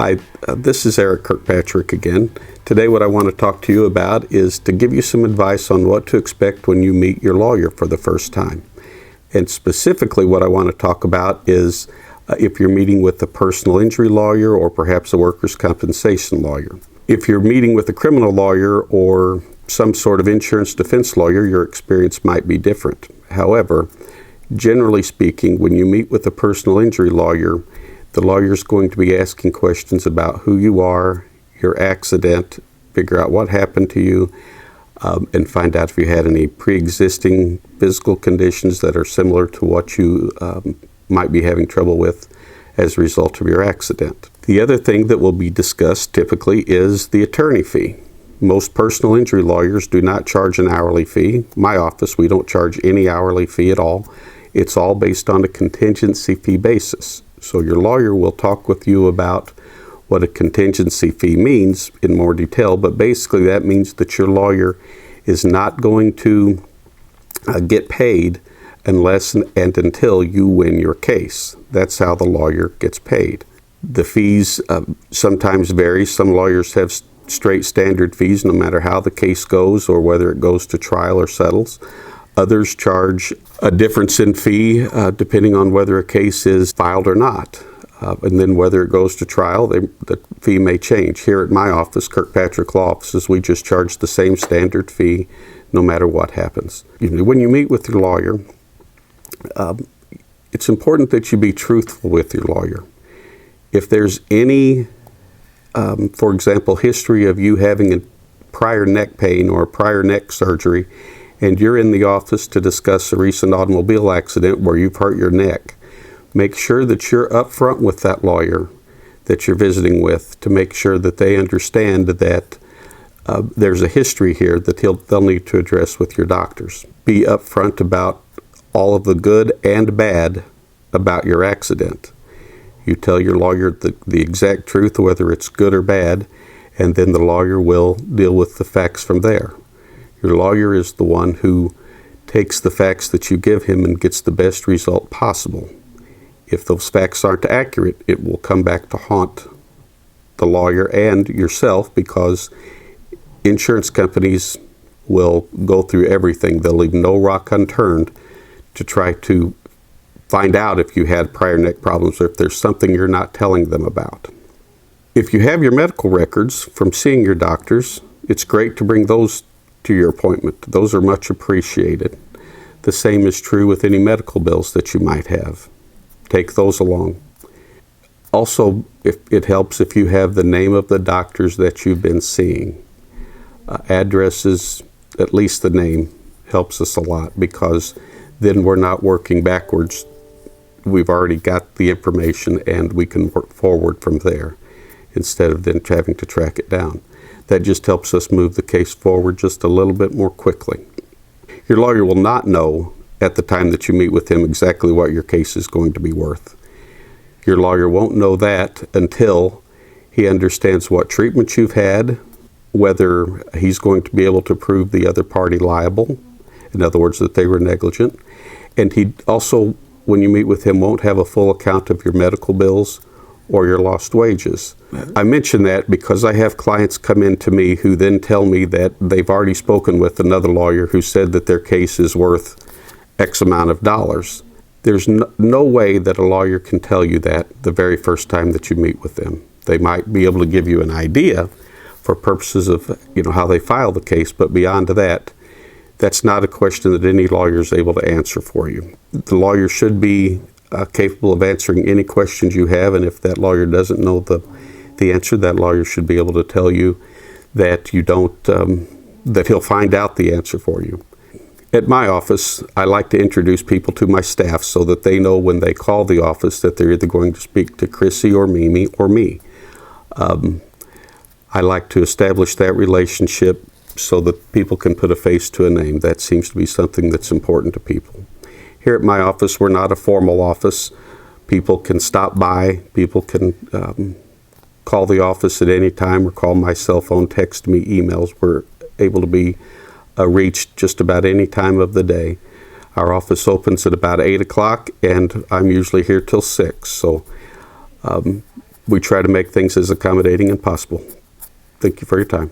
Hi, this is Eric Kirkpatrick again. Today what I want to talk to you about is to give you some advice on what to expect when you meet your lawyer for the first time. And specifically what I want to talk about is if you're meeting with a personal injury lawyer or perhaps a workers' compensation lawyer. If you're meeting with a criminal lawyer or some sort of insurance defense lawyer, your experience might be different. However, generally speaking, when you meet with a personal injury lawyer, the lawyer's going to be asking questions about who you are, your accident, figure out what happened to you, and find out if you had any pre-existing physical conditions that are similar to what you might be having trouble with as a result of your accident. The other thing that will be discussed typically is the attorney fee. Most personal injury lawyers do not charge an hourly fee. My office, we don't charge any hourly fee at all. It's all based on a contingency fee basis. So your lawyer will talk with you about what a contingency fee means in more detail, but basically that means that your lawyer is not going to get paid unless and until you win your case. That's how the lawyer gets paid. The fees sometimes vary. Some lawyers have straight standard fees no matter how the case goes or whether it goes to trial or settles. Others charge a difference in fee depending on whether a case is filed or not. And then whether it goes to trial, the fee may change. Here at my office, Kirkpatrick Law Offices, we just charge the same standard fee no matter what happens. When you meet with your lawyer, it's important that you be truthful with your lawyer. If there's any, for example, history of you having a prior neck pain or a prior neck surgery, and you're in the office to discuss a recent automobile accident where you've hurt your neck, make sure that you're upfront with that lawyer that you're visiting with to make sure that they understand that there's a history here that they'll need to address with your doctors. Be upfront about all of the good and bad about your accident. You tell your lawyer the exact truth, whether it's good or bad, and then the lawyer will deal with the facts from there. Your lawyer is the one who takes the facts that you give him and gets the best result possible. If those facts aren't accurate, it will come back to haunt the lawyer and yourself, because insurance companies will go through everything. They'll leave no rock unturned to try to find out if you had prior neck problems or if there's something you're not telling them about. If you have your medical records from seeing your doctors, it's great to bring those to your appointment. Those are much appreciated. The same is true with any medical bills that you might have. Take those along. Also, if it helps if you have the name of the doctors that you've been seeing. Addresses, at least the name, helps us a lot, because then we're not working backwards. We've already got the information and we can work forward from there instead of then having to track it down. That just helps us move the case forward just a little bit more quickly. Your lawyer will not know at the time that you meet with him exactly what your case is going to be worth. Your lawyer won't know that until he understands what treatment you've had, whether he's going to be able to prove the other party liable, in other words, that they were negligent. And he also, when you meet with him, won't have a full account of your medical bills or your lost wages. I mention that because I have clients come in to me who then tell me that they've already spoken with another lawyer who said that their case is worth X amount of dollars. There's no way that a lawyer can tell you that the very first time that you meet with them. They might be able to give you an idea for purposes of how they file the case, but beyond that, that's not a question that any lawyer is able to answer for you. The lawyer should be capable of answering any questions you have, and if that lawyer doesn't know the answer, that lawyer should be able to tell you that you don't, that he'll find out the answer for you. At my office, I like to introduce people to my staff so that they know when they call the office that they're either going to speak to Chrissy or Mimi or me. I like to establish that relationship so that people can put a face to a name. That seems to be something that's important to people. Here at my office, we're not a formal office. People can stop by. People can call the office at any time or call my cell phone, text me, emails. We're able to be reached just about any time of the day. Our office opens at about 8 o'clock, and I'm usually here till 6. So we try to make things as accommodating as possible. Thank you for your time.